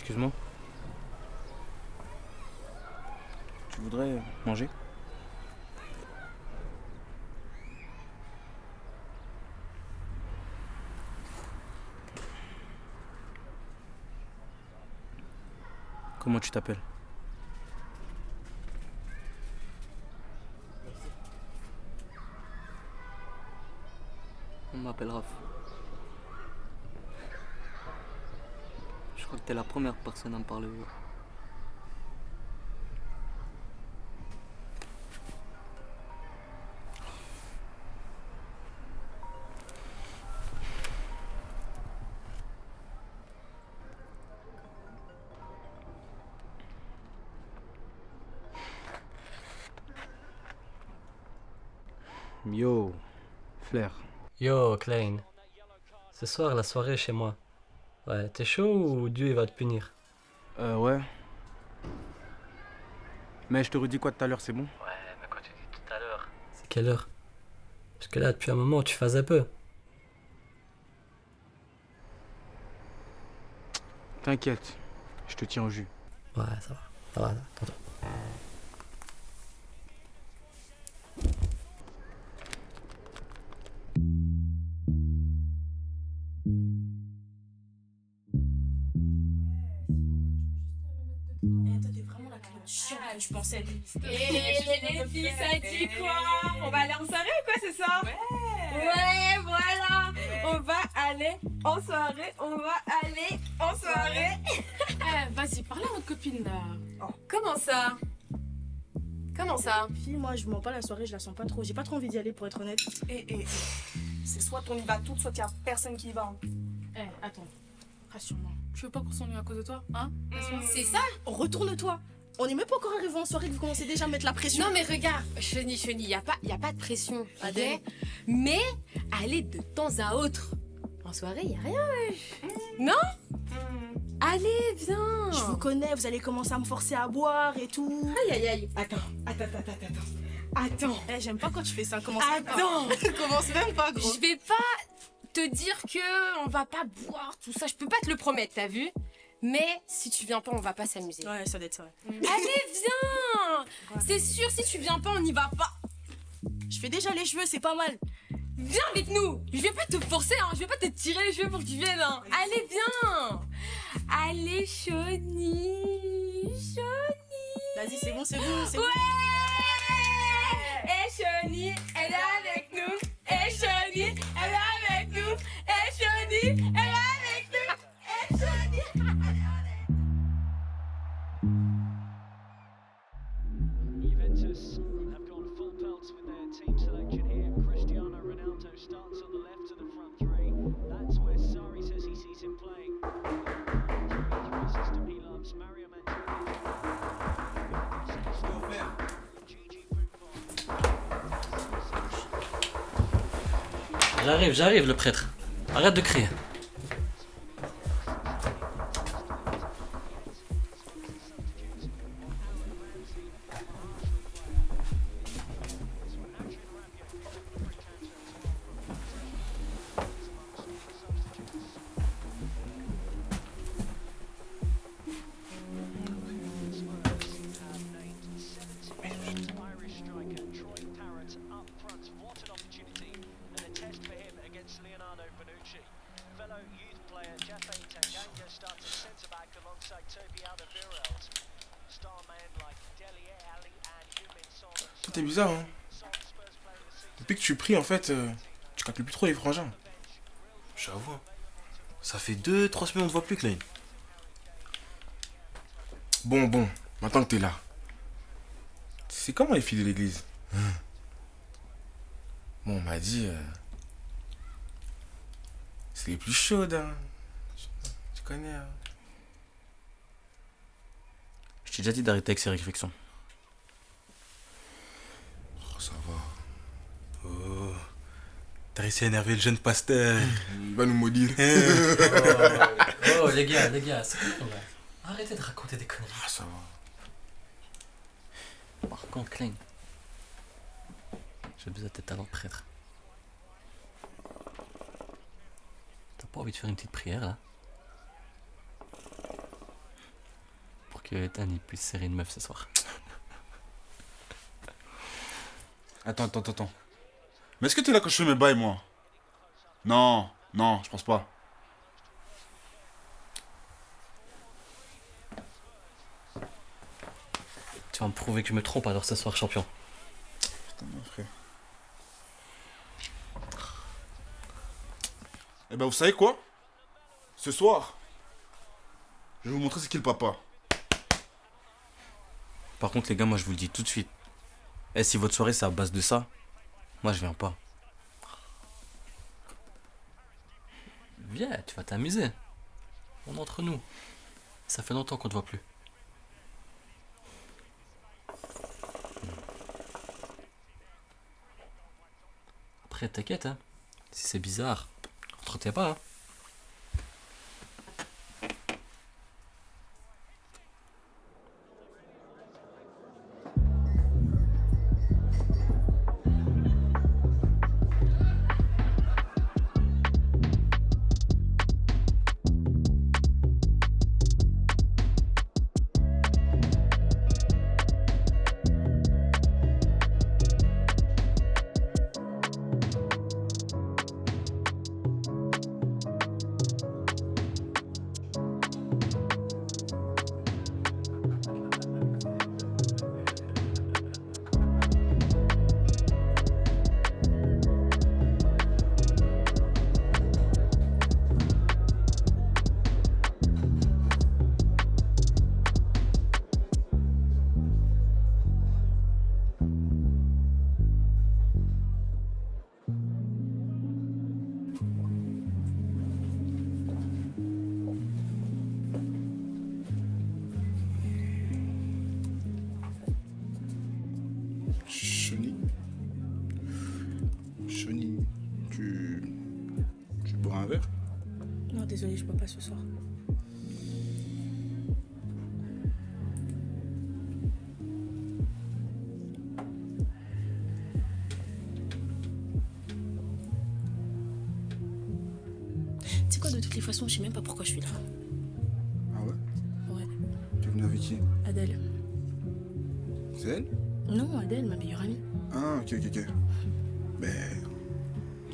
Excuse-moi. Tu voudrais manger? Comment tu t'appelles? On m'appelle Raph. Je crois que t'es la première personne à me parler. Yo, Flair. Yo, Klein. Ce soir, la soirée est chez moi. Ouais, t'es chaud ou Dieu il va te punir? Ouais. Mais je te redis quoi tout à l'heure, c'est bon? Ouais, mais quand tu dis tout à l'heure. C'est quelle heure? Parce que là, depuis un moment, tu fais un peu. T'inquiète, je te tiens au jus. Ouais, ça va. Ça va, attends. Eh, toi, t'es vraiment la cliente chiante que je pensais. Les filles, ça dit quoi? On va aller en soirée ou quoi ce soir? Ouais, Voilà! On va aller en soirée, Eh, vas-y, parle à notre copine là. Comment ça? Fille, moi, je mens pas la soirée, je la sens pas trop. J'ai pas trop envie d'y aller pour être honnête. c'est soit on y va toutes, soit il y a personne qui y va. Eh, attends, rassure-moi. Tu veux pas qu'on s'ennuie à cause de toi, hein? C'est ça? Retourne-toi. On est même pas encore arrivé en soirée que vous commencez déjà à mettre la pression. Non mais regarde, Chenille, y a pas de pression, ok? Adèle. Mais aller de temps à autre. En soirée, y a rien, wesh. Non? Allez, viens. Je vous connais, vous allez commencer à me forcer à boire et tout. Aïe. Attends. Eh, j'aime pas quand tu fais ça. Commence même pas. Attends. Commence même pas, gros. Je vais pas te dire que on va pas boire, tout ça. Je peux pas te le promettre, t'as vu? Mais si tu viens pas, on va pas s'amuser. Ouais, ça doit être ça. Ouais. Allez, viens. C'est sûr, si tu viens pas, on n'y va pas. Je fais déjà les cheveux, c'est pas mal. Viens avec nous. Je vais pas te forcer, hein. Je vais pas te tirer les cheveux pour que tu viennes. Hein. Allez, viens. Allez, Choni. Vas-y, c'est bon. Ouais. Et Choni, elle est avec nous. Et Choni, elle est avec nous. Et Choni, elle est avec nous. Et Choni. Juventus have gone full pelts with their team selection here. Cristiano Ronaldo starts on the left of the front three. That's where Sarri says he sees him playing. 3-3 system he loves. Mario Mandzukic. Gigi Buffon. J'arrive, le prêtre. Arrête de crier. Irish striker Troy Parrott up front. What an opportunity and a test for him against Leonardo Bonucci. Fellow youth player Jefe Tanganga starts at centre back alongside Toby Alderweireld. Star men like Dele Alli and Heung-min Son. Toi, t'es bizarre, hein. Depuis que tu pries, en fait, tu calcules plus trop les frangins. J'avoue. Ça fait 2-3 semaines on ne voit plus, Klein. Bon, maintenant que t'es là. C'est comment les filles de l'église? Bon, on m'a dit... c'est les plus chaudes, hein. Tu connais, hein. Je t'ai déjà dit d'arrêter avec ces réflexions. Oh, ça va. Oh, t'as réussi à énerver le jeune pasteur. Il va nous maudire. Oh, les gars, c'est quoi là? Arrêtez de raconter des conneries. Ah, ça va. Par contre, Klein, j'ai besoin de tes talents de prêtre. T'as pas envie de faire une petite prière là? que Ethan il puisse serrer une meuf ce soir. Attends. Mais est-ce que t'es là quand je fais mes bails, moi? Non, je pense pas. Tu vas me prouver que je me trompe alors ce soir, champion. Putain, mon frère. Eh ben, vous savez quoi? Ce soir, je vais vous montrer c'est qui le papa. Par contre, les gars, moi je vous le dis tout de suite. Eh, si votre soirée c'est à base de ça, moi je viens pas. Viens, tu vas t'amuser. On est entre nous. Ça fait longtemps qu'on te voit plus. Après, t'inquiète, hein. Si c'est bizarre, entretiens pas, hein. Choni, tu bois un verre? Non, désolé, je bois pas ce soir. Tu sais quoi, de toutes les façons, je sais même pas pourquoi je suis là. Ah ouais? Ouais, Tu es venu avec qui? Adèle. C'est elle? Non, Adèle, ma meilleure amie. Ah, ok. Mais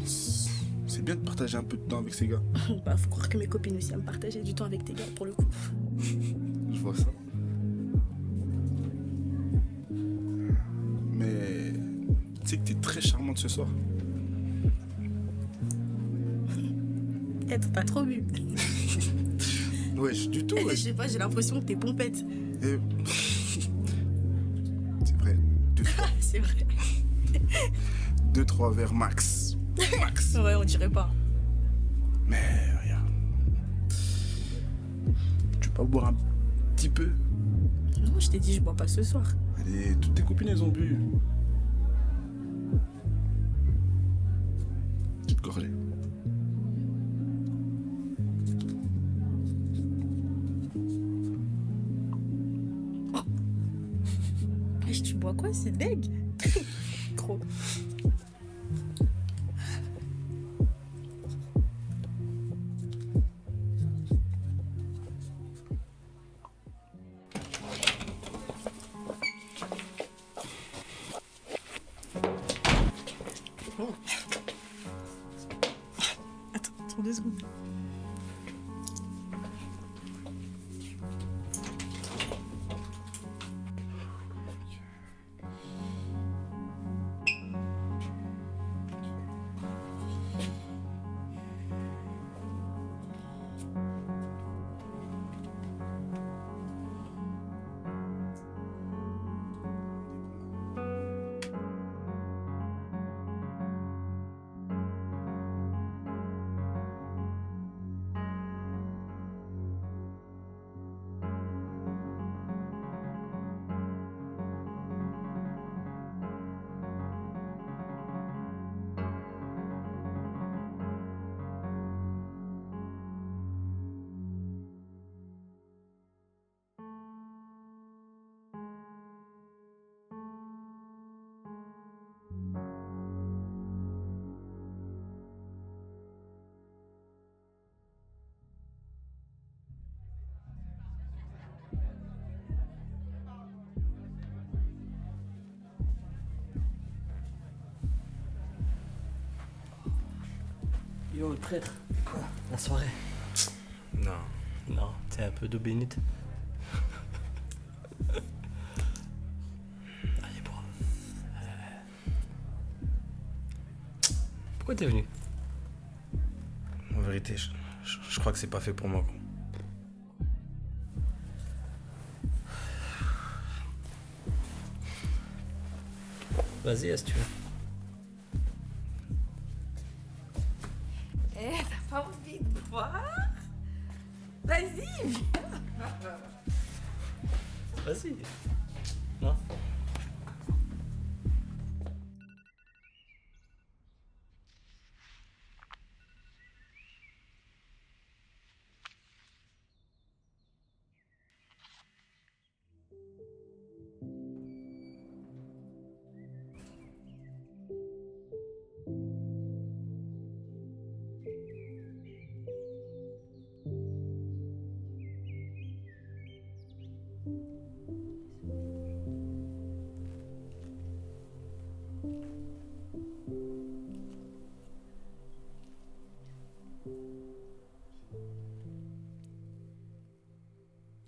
c'est bien de partager un peu de temps avec ces gars. Bah, faut croire que mes copines aussi aiment partager du temps avec tes gars, pour le coup. Je vois ça. Mais tu sais que t'es très charmante ce soir. Eh, t'as trop bu. Wesh, du tout, Je wesh. sais pas, j'ai l'impression que t'es pompette. Et- C'est vrai. C'est vrai. 2-3 verres max. Max. Ouais, on dirait pas. Mais regarde. Tu veux pas boire un petit peu? Non, je t'ai dit, je bois pas ce soir. Allez, toutes tes copines, elles ont bu. Petite gorgée. Wesh, tu bois quoi? C'est deg. Gros. Attends 2 secondes. Yo, le prêtre. Quoi? La soirée? Non. Non, t'es un peu d'eau bénite. Allez, bois. Pourquoi t'es venu? En vérité, je crois que c'est pas fait pour moi, quoi. Vas-y, si tu veux. Eh, t'as pas envie de boire? Vas-y, viens. Vas-y. Non?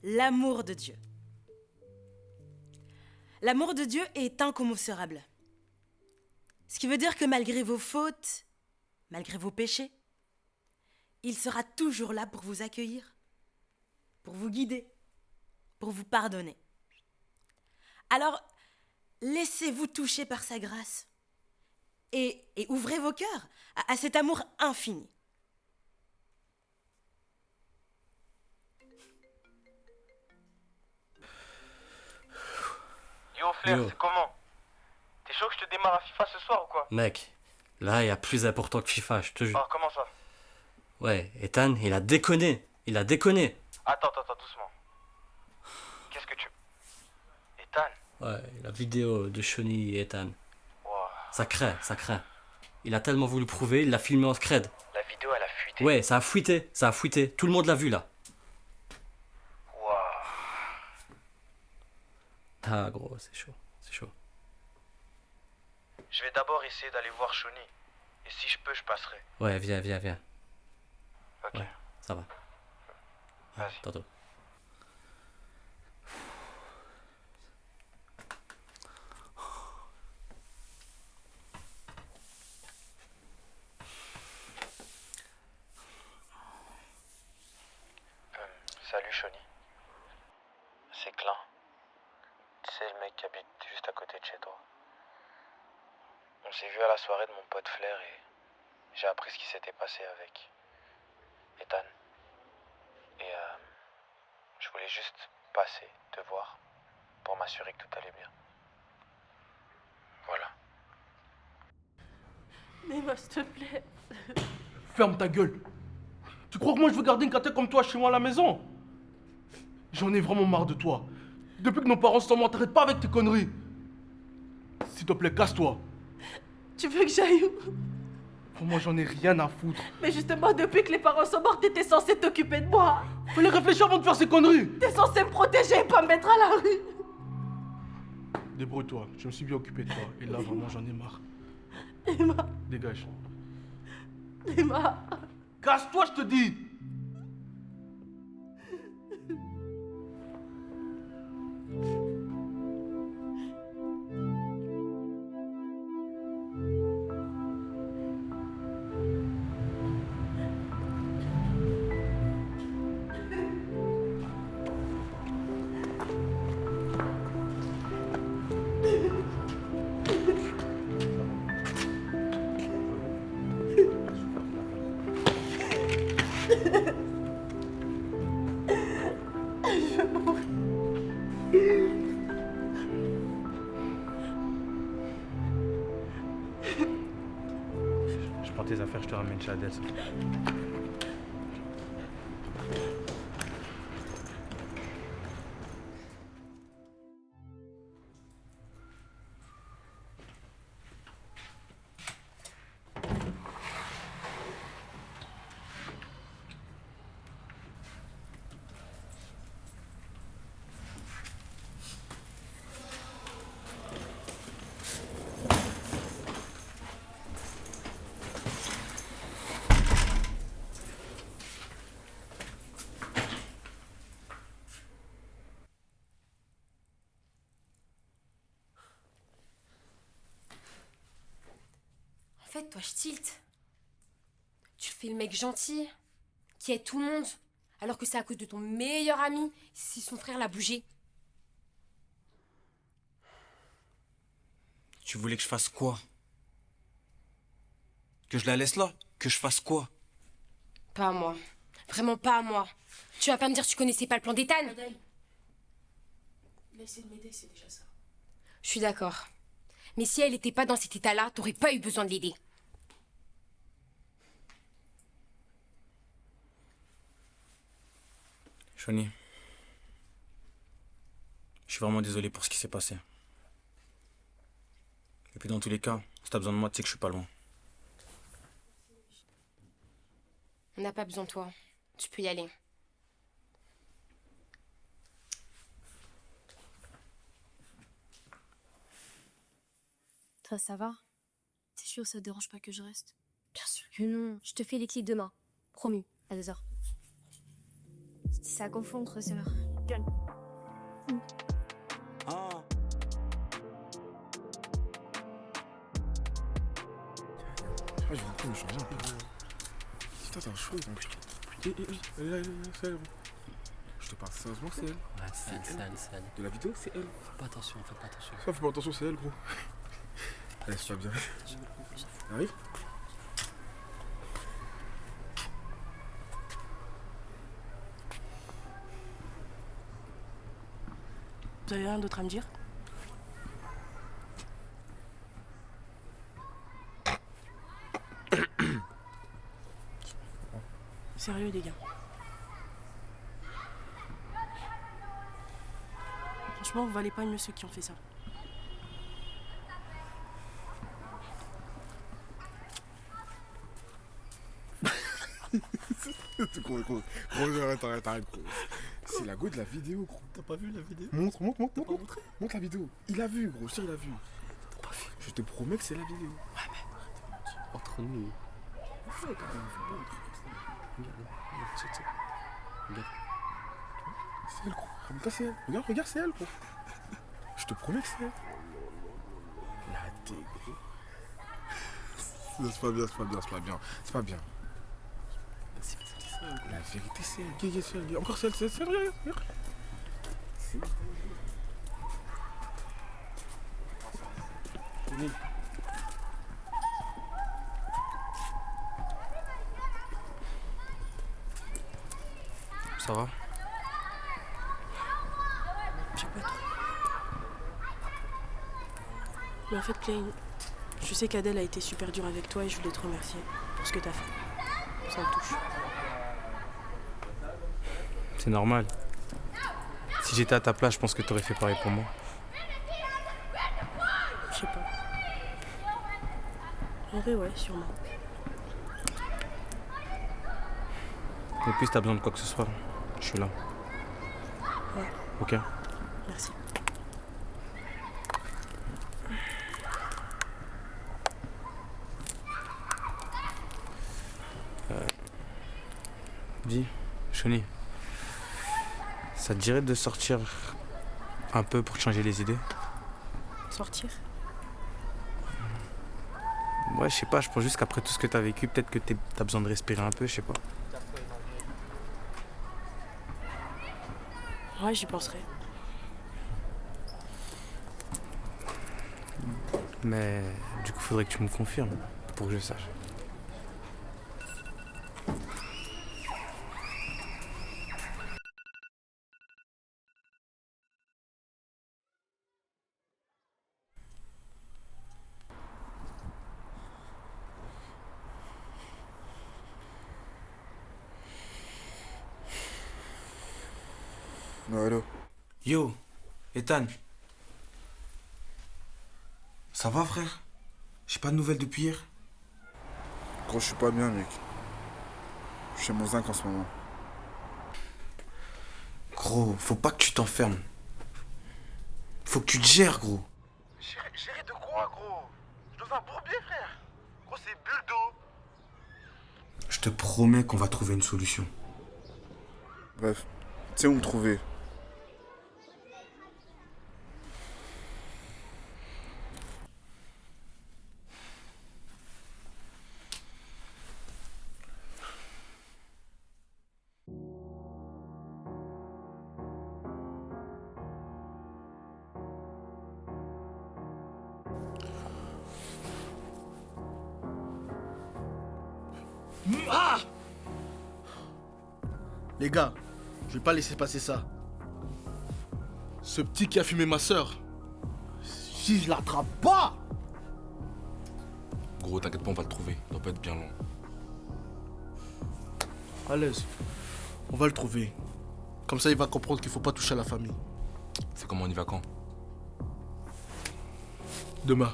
L'amour de Dieu. L'amour de Dieu est incommensurable. Ce qui veut dire que malgré vos fautes, malgré vos péchés, il sera toujours là pour vous accueillir, pour vous guider, pour vous pardonner. Alors, laissez-vous toucher par sa grâce et ouvrez vos cœurs à cet amour infini. Yo Flair, Yo. c'est comment? T'es chaud que je te démarre à FIFA ce soir ou quoi? Mec, là, il y a plus important que FIFA, je te jure. Ah, comment ça? Ouais, Ethan, il a déconné. Il a déconné. Attends, doucement. Qu'est-ce que tu... Ethan? Ouais, la vidéo de Shawnee et Ethan. Wow. Ça craint, ça craint. Il a tellement voulu prouver, il l'a filmé en scred. La vidéo, elle a fuité. Ouais, ça a fuité. Tout le monde l'a vu, là. Wow. Ah, gros, c'est chaud, c'est chaud. Je vais d'abord essayer d'aller voir Shawnee. Et si je peux, je passerai. Ouais, viens. Ok. Ouais, ça va. Vas-y. Tantôt. Salut Shawnee. C'est Klein. Tu sais, le mec qui habite juste à côté de chez toi. On s'est vu à la soirée de mon pote Flair et j'ai appris ce qui s'était passé avec Ethan. Et je voulais juste passer, te voir, pour m'assurer que tout allait bien. Voilà. Neymar, s'il te plaît. Ferme ta gueule. Tu crois que moi je veux garder une cata comme toi chez moi à la maison? J'en ai vraiment marre de toi. Depuis que nos parents sont morts, t'arrêtes pas avec tes conneries. S'il te plaît, casse-toi. Tu veux que j'aille où? Pour moi, j'en ai rien à foutre. Mais justement, depuis que les parents sont morts, t'étais censé t'occuper de moi. Fallait réfléchir avant de faire ces conneries. T'es censé me protéger et pas me mettre à la rue. Débrouille-toi, je me suis bien occupé de toi. Et là, vraiment, j'en ai marre. Neymar, Dégage. Neymar. Casse-toi, je te dis. Je prends tes affaires, je te ramène chez Adèle. toi, je tilte. Tu fais le mec gentil, qui aide tout le monde, alors que c'est à cause de ton meilleur ami si son frère l'a bougé. Tu voulais que je fasse quoi? Que je la laisse là? Que je fasse quoi? Pas à moi. Vraiment pas à moi. Tu vas pas me dire que tu connaissais pas le plan d'Ethan? Adèle, il a essayé de m'aider, c'est déjà ça. Je suis d'accord. Mais si elle était pas dans cet état-là, t'aurais pas eu besoin de l'aider. Shoni, je suis vraiment désolé pour ce qui s'est passé. Et puis dans tous les cas, si t'as besoin de moi, tu sais que je suis pas loin. On n'a pas besoin de toi. Tu peux y aller. Toi, ça va? T'es sûr, ça te dérange pas que je reste? Bien sûr que non. Je te fais les clics demain. Promis, à 2h. Ça confondre, sœur. Ah. Je vais rentrer me changer un peu. Putain, t'as un cheveu, donc. Elle est là, c'est elle. Je te parle sérieusement, c'est elle. Ouais, c'est elle. De la vidéo, c'est elle. Fais pas attention. Ça, fais pas attention, c'est elle, gros. Elle est pas bien. Arrive. Vous avez rien d'autre à me dire? Sérieux, les gars. Franchement, vous valez pas mieux ceux qui ont fait ça. Gros, arrête, gros. C'est la go de la vidéo, gros. T'as pas vu la vidéo? Montre la vidéo. Il a vu, gros, je sais, il a vu. Je te promets que c'est la vidéo. Ouais, mais entre nous. Ouais, quand même, Regarde. C'est elle, gros. Regarde, c'est elle. Regarde, c'est elle, gros. Je te promets que c'est elle. La thé, gros. C'est pas bien. La vérité, c'est elle. Encore c'est elle, regarde. Ça va? Je sais pas trop. Mais en fait, Klein, je sais qu'Adèle a été super dure avec toi et je voulais te remercier pour ce que t'as fait. Ça me touche. C'est normal. Si j'étais à ta place, je pense que t'aurais fait pareil pour moi. Je sais pas. En vrai, ouais, sûrement. Et puis si t'as besoin de quoi que ce soit, je suis là. Ouais. Ok? Merci. Dis, Shoni, ça te dirait de sortir un peu pour te changer les idées? Sortir? Ouais, je sais pas, je pense juste qu'après tout ce que t'as vécu, peut-être que t'as besoin de respirer un peu, je sais pas. Ouais, j'y penserai. Mais du coup, faudrait que tu me confirmes pour que je sache. Non, allô. Yo, Ethan. Ça va, frère? J'ai pas de nouvelles depuis hier. Gros, je suis pas bien, mec. Je suis chez mon zinc en ce moment. Gros, faut pas que tu t'enfermes. Faut que tu te gères, gros. Gérer de quoi, gros? Je dois un bourbier, frère. Gros, c'est bulle d'eau. Je te promets qu'on va trouver une solution. Bref, tu sais où me trouver. Ah! Les gars, je vais pas laisser passer ça. Ce petit qui a fumé ma soeur, si je l'attrape pas... Gros, t'inquiète pas, on va le trouver. Il doit pas être bien long. À l'aise. On va le trouver. Comme ça, il va comprendre qu'il faut pas toucher à la famille. C'est comment on y va quand? Demain.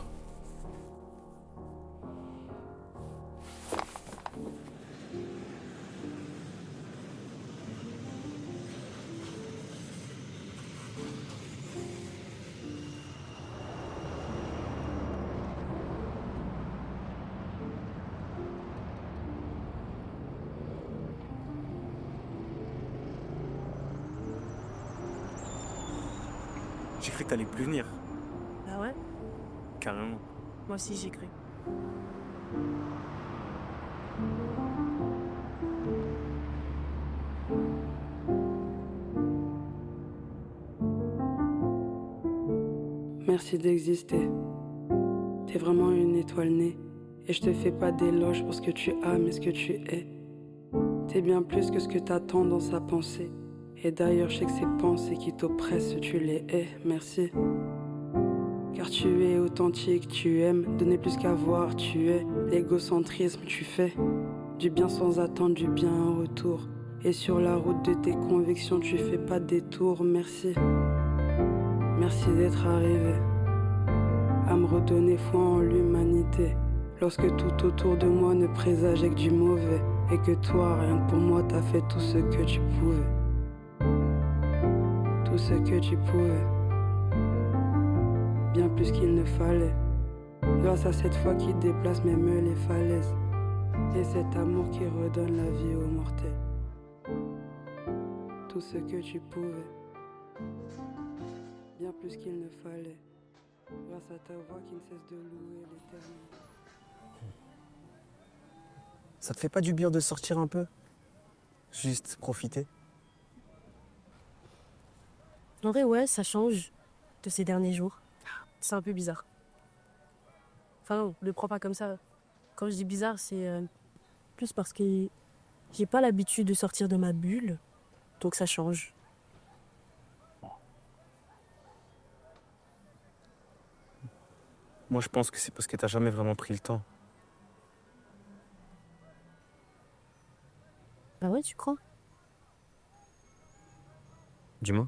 J'ai cru que t'allais plus venir. Ah ouais? Carrément. Moi aussi, j'ai cru. Merci d'exister. T'es vraiment une étoile née. Et je te fais pas d'éloge pour ce que tu as, mais ce que tu es. T'es bien plus que ce que t'attends dans sa pensée. Et d'ailleurs, je sais que ces pensées qui t'oppressent, tu les hais. Merci. Car tu es authentique, tu aimes. Donner plus qu'avoir, tu es. L'égocentrisme, tu fais. Du bien sans attendre, du bien en retour. Et sur la route de tes convictions, tu fais pas de détour. Merci. Merci d'être arrivé. À me redonner foi en l'humanité. Lorsque tout autour de moi ne présageait que du mauvais. Et que toi, rien que pour moi, t'as fait tout ce que tu pouvais. Tout ce que tu pouvais. Bien plus qu'il ne fallait. Grâce à cette foi qui déplace même les falaises. Et cet amour qui redonne la vie aux mortels. Tout ce que tu pouvais. Bien plus qu'il ne fallait. Grâce à ta voix qui ne cesse de louer l'éternel. Ça te fait pas du bien de sortir un peu? Juste profiter? En vrai, ouais, ça change de ces derniers jours. C'est un peu bizarre. Enfin, non, ne le prends pas comme ça. Quand je dis bizarre, c'est plus parce que j'ai pas l'habitude de sortir de ma bulle, donc ça change. Moi, je pense que c'est parce que t'as jamais vraiment pris le temps. Bah ouais, tu crois? Dis-moi.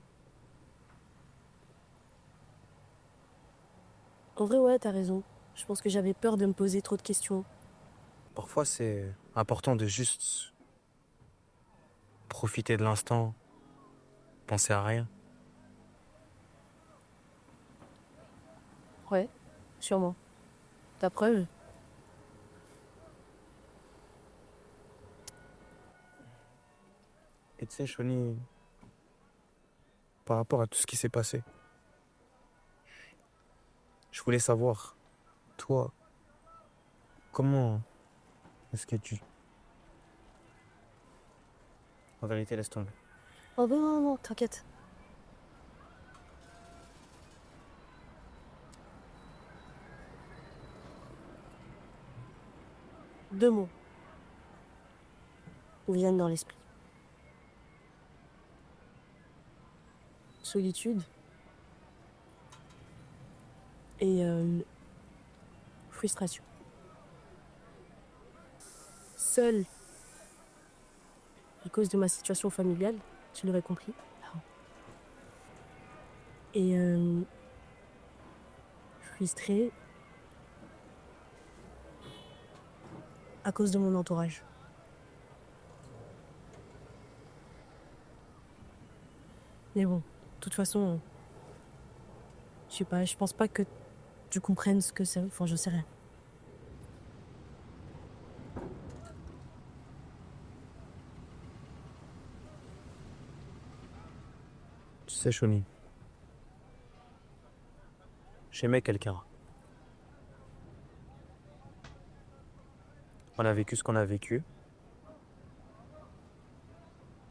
En vrai, ouais, t'as raison. Je pense que j'avais peur de me poser trop de questions. Parfois, c'est important de juste profiter de l'instant, penser à rien. Ouais, sûrement. Ta preuve? Et tu sais, Shoni, par rapport à tout ce qui s'est passé, je voulais savoir, toi, comment est-ce que tu... En vérité, laisse tomber. Oh bah non, non, t'inquiète. Deux mots me viennent dans l'esprit. Solitude et frustration. Seule à cause de ma situation familiale, tu l'aurais compris. Et frustrée à cause de mon entourage. Mais bon, de toute façon, je sais pas, je pense pas que tu comprennes ce que c'est. Enfin, je sais rien. Tu sais, Shoni, j'aimais quelqu'un. On a vécu ce qu'on a vécu.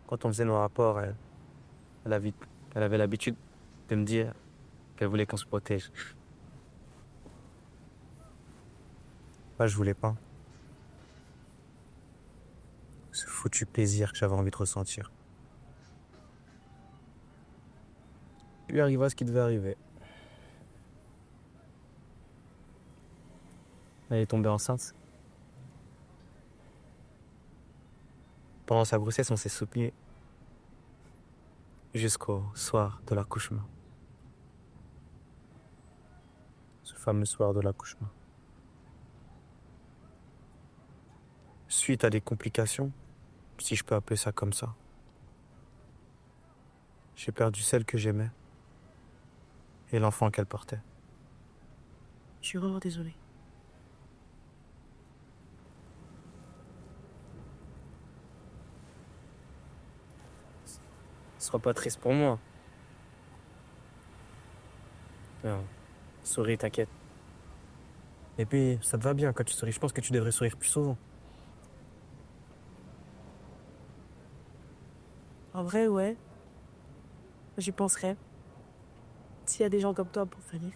Quand on faisait nos rapports, elle avait l'habitude de me dire qu'elle voulait qu'on se protège. Moi, je voulais pas. foutu plaisir que j'avais envie de ressentir. Il lui arriva ce qui devait arriver. Elle est tombée enceinte. Pendant sa grossesse, on s'est soupli jusqu'au soir de l'accouchement. Ce fameux soir de l'accouchement. Suite à des complications, si je peux appeler ça comme ça, j'ai perdu celle que j'aimais et l'enfant qu'elle portait. Je suis vraiment désolée. Sois pas triste pour moi. Non, souris, t'inquiète. Et puis, ça te va bien quand tu souris. Je pense que tu devrais sourire plus souvent. En vrai, ouais. J'y penserai. S'il y a des gens comme toi pour venir.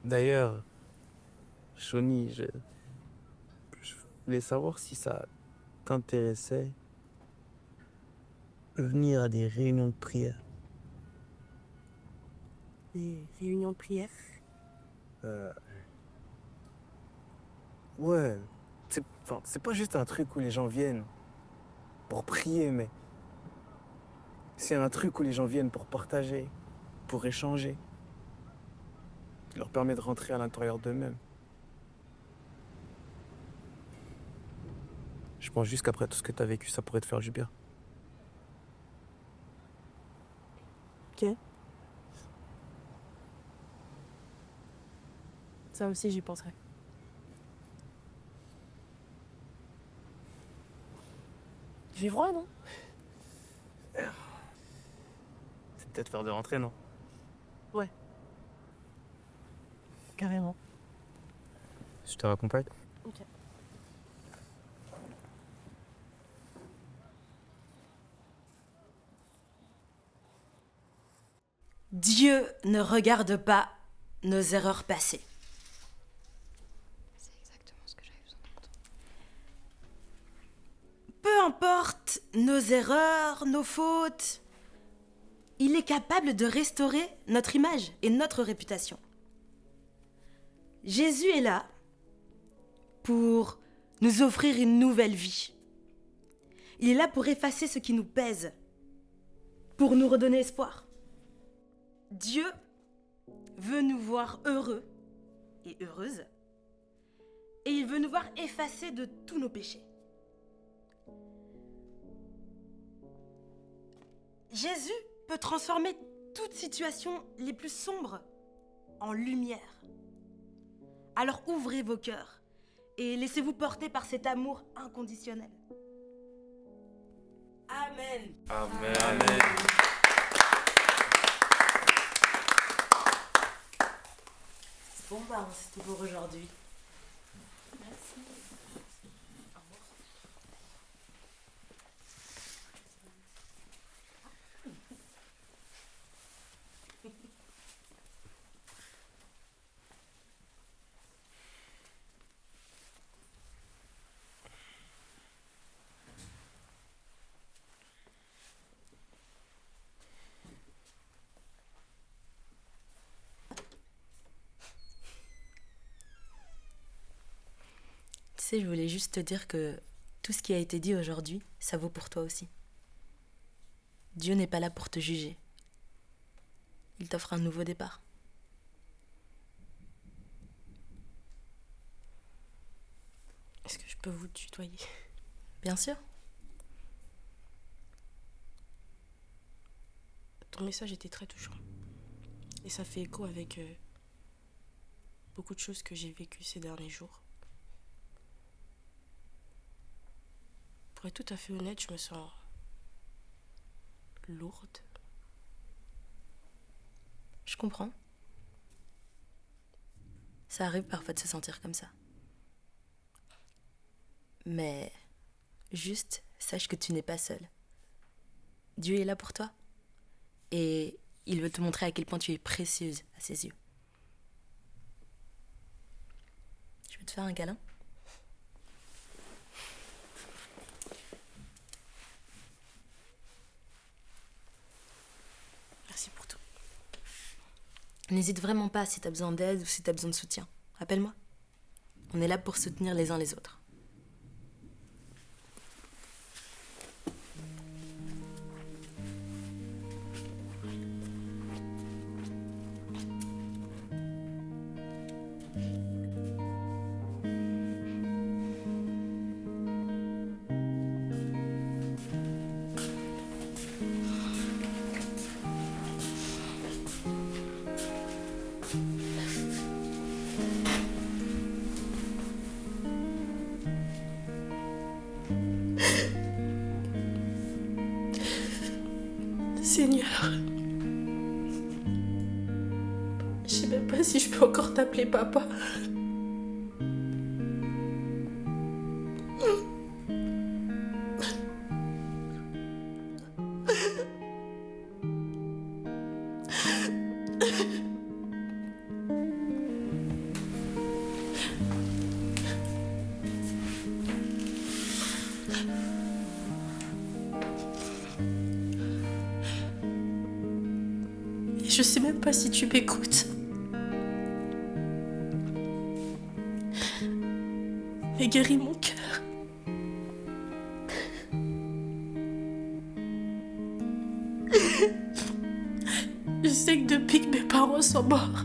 D'ailleurs, Shoni, je voulais savoir si ça t'intéressait de venir à des réunions de prière. Des réunions de prière. Ouais, c'est pas juste un truc où les gens viennent pour prier, mais c'est un truc où les gens viennent pour partager, pour échanger. Qui leur permet de rentrer à l'intérieur d'eux-mêmes. Je pense juste qu'après tout ce que t'as vécu, ça pourrait te faire du bien. Ok. Ça aussi, j'y penserai. J'ai froid, non? C'est peut-être l'heure de rentrer, non? Ouais. Carrément. Je te raccompagne. Ok. Dieu ne regarde pas nos erreurs passées. C'est exactement ce que j'avais besoin d'entendre. Peu importe nos erreurs, nos fautes, il est capable de restaurer notre image et notre réputation. Jésus est là pour nous offrir une nouvelle vie. Il est là pour effacer ce qui nous pèse, pour nous redonner espoir. Dieu veut nous voir heureux et heureuses, et il veut nous voir effacés de tous nos péchés. Jésus peut transformer toute situation les plus sombres en lumière. Alors ouvrez vos cœurs et laissez-vous porter par cet amour inconditionnel. Amen. Amen. Amen. Bon bah, c'est tout pour aujourd'hui. Merci. Tu sais, je voulais juste te dire que tout ce qui a été dit aujourd'hui, ça vaut pour toi aussi. Dieu n'est pas là pour te juger. Il t'offre un nouveau départ. Est-ce que je peux vous tutoyer? Bien sûr. Ton message était très touchant. Et ça fait écho avec beaucoup de choses que j'ai vécues ces derniers jours. Pour être tout à fait honnête, je me sens lourde. Je comprends. Ça arrive parfois de se sentir comme ça. Mais juste, sache que tu n'es pas seule. Dieu est là pour toi. Et il veut te montrer à quel point tu es précieuse à ses yeux. veux te faire un câlin? Merci pour tout. N'hésite vraiment pas si t'as besoin d'aide ou si t'as besoin de soutien. Appelle-moi. On est là pour soutenir les uns les autres. Seigneur, je sais même pas si je peux encore t'appeler papa. Je sais même pas si tu m'écoutes. Mais guéris mon cœur. Je sais que depuis que mes parents sont morts,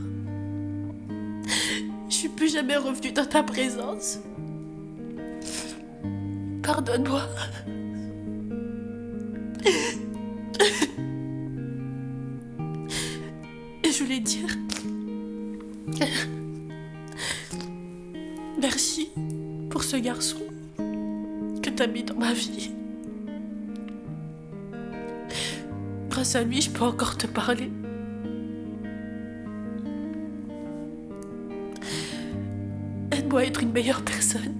je suis plus jamais revenue dans ta présence. Pardonne-moi. Et je voulais dire merci pour ce garçon que t'as mis dans ma vie. Grâce à lui, je peux encore te parler. Aide-moi à être une meilleure personne.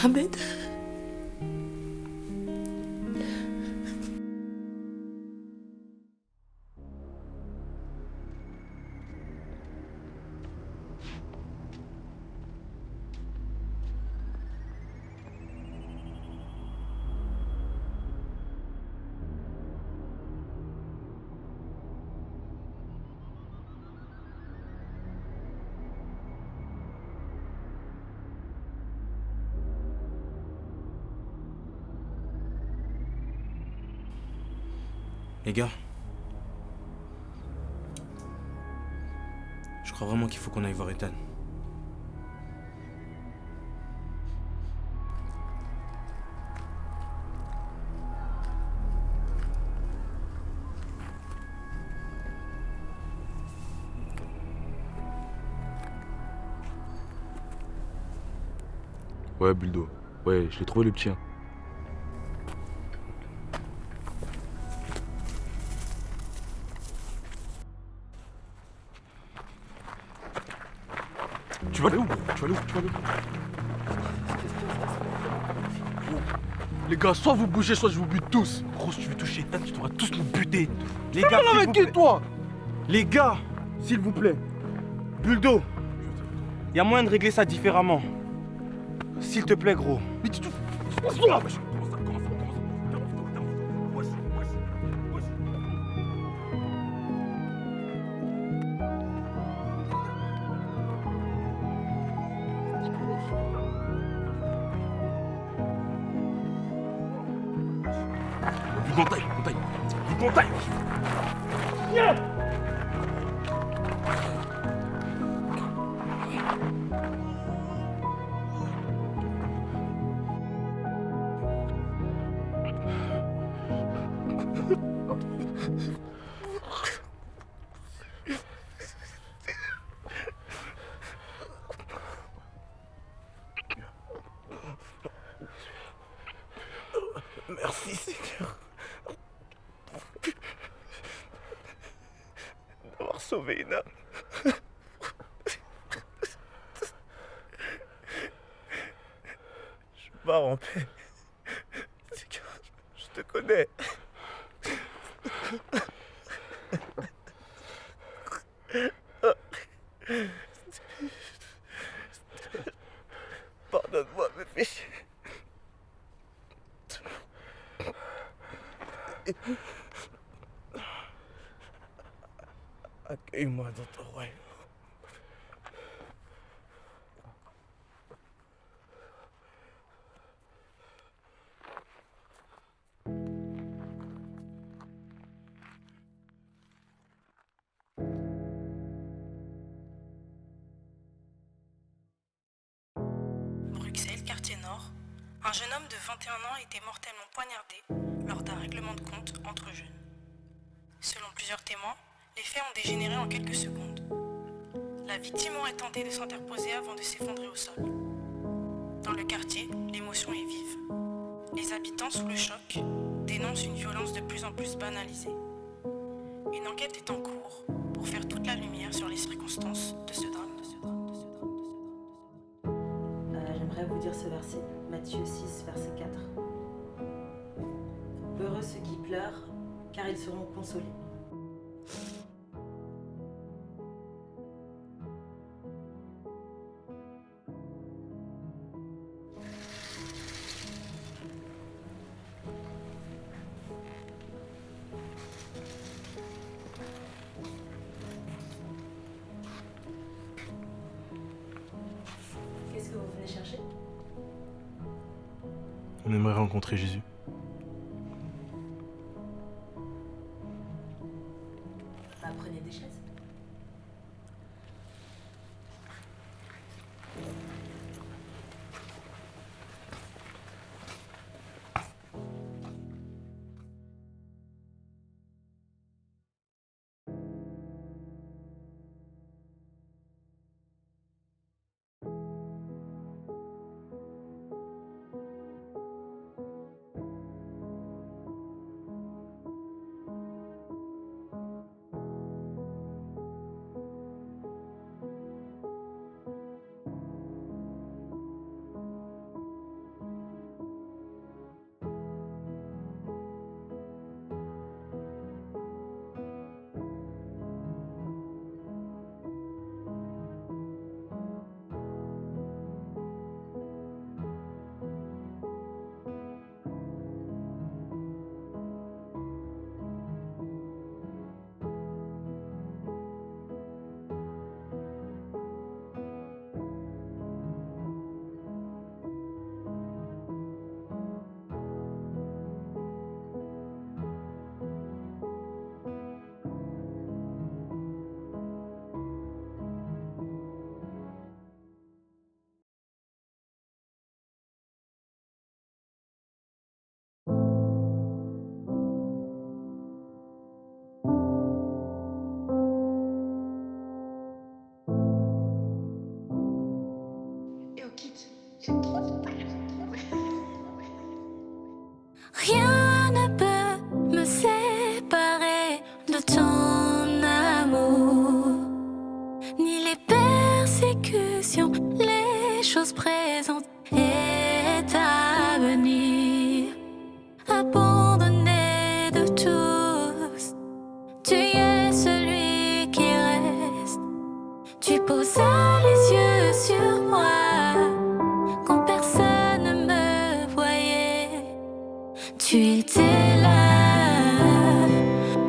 Amen. Les gars, je crois vraiment qu'il faut qu'on aille voir Ethan. Ouais, Buldo. Ouais, je l'ai trouvé le petit. Hein. Tu vas aller où, gros? Tu vas aller où? Tu vas aller où? Les gars, soit vous bougez, soit je vous bute tous. Gros, si tu veux toucher Ethan, tu devras tous nous buter. Les Tu gars, parles s'il avec vous qui, plaît. toi? Les gars, s'il vous plaît. Buldo, y a moyen de régler ça différemment. S'il te plaît, gros. Mais tu... Montagne, montagne. Montagne. Viens. Merci Seigneur d'avoir sauvé une âme. Je pars en paix. Seigneur, je te connais. Pardonne-moi mes péchés. Accueille-moi dans ton royaume. Bruxelles, quartier nord, un jeune homme de 21 ans a été mortellement poignardé lors d'un règlement de compte entre jeunes. Selon plusieurs témoins, les faits ont dégénéré en quelques secondes. La victime aurait tenté de s'interposer avant de s'effondrer au sol. Dans le quartier, l'émotion est vive. Les habitants, sous le choc, dénoncent une violence de plus en plus banalisée. Une enquête est en cours pour faire toute la lumière sur les circonstances de ce drame. J'aimerais vous dire ce verset, Matthieu 6, verset 4. Heureux ceux qui pleurent, car ils seront consolés. Qu'est-ce que vous venez chercher? On aimerait rencontrer Jésus. Bah, prenez des chaises. Rien ne peut me séparer de ton amour, ni les persécutions, les choses présentes et à venir. Abandonné de tous, tu es celui qui reste. Tu posas les yeux sur moi quand personne ne me voyait. Tu étais là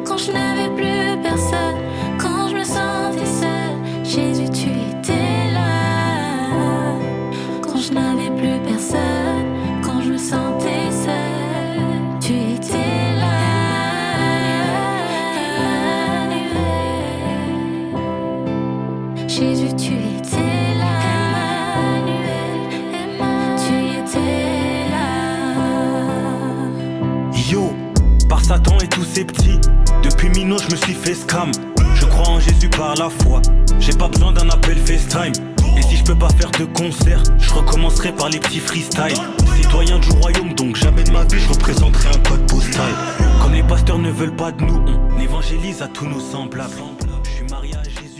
quand je n'avais plus personne, quand je me sentais seule. Jésus, tu étais là quand je n'avais plus personne, quand je me sentais seule. Tu étais là, Emmanuel. Jésus, tu étais là, Emmanuel. Tu étais là. Yo, par Satan et tous ces petits, depuis Mino je me suis fait scam. Je crois en Jésus par la foi, j'ai pas besoin d'un appel FaceTime. Et si je peux pas faire de concert, je recommencerai par les petits freestyles. Citoyen du royaume, donc jamais de ma vie je représenterai un code postal. Comme les pasteurs ne veulent pas de nous, on évangélise à tous nos semblables. Je suis marié à Jésus.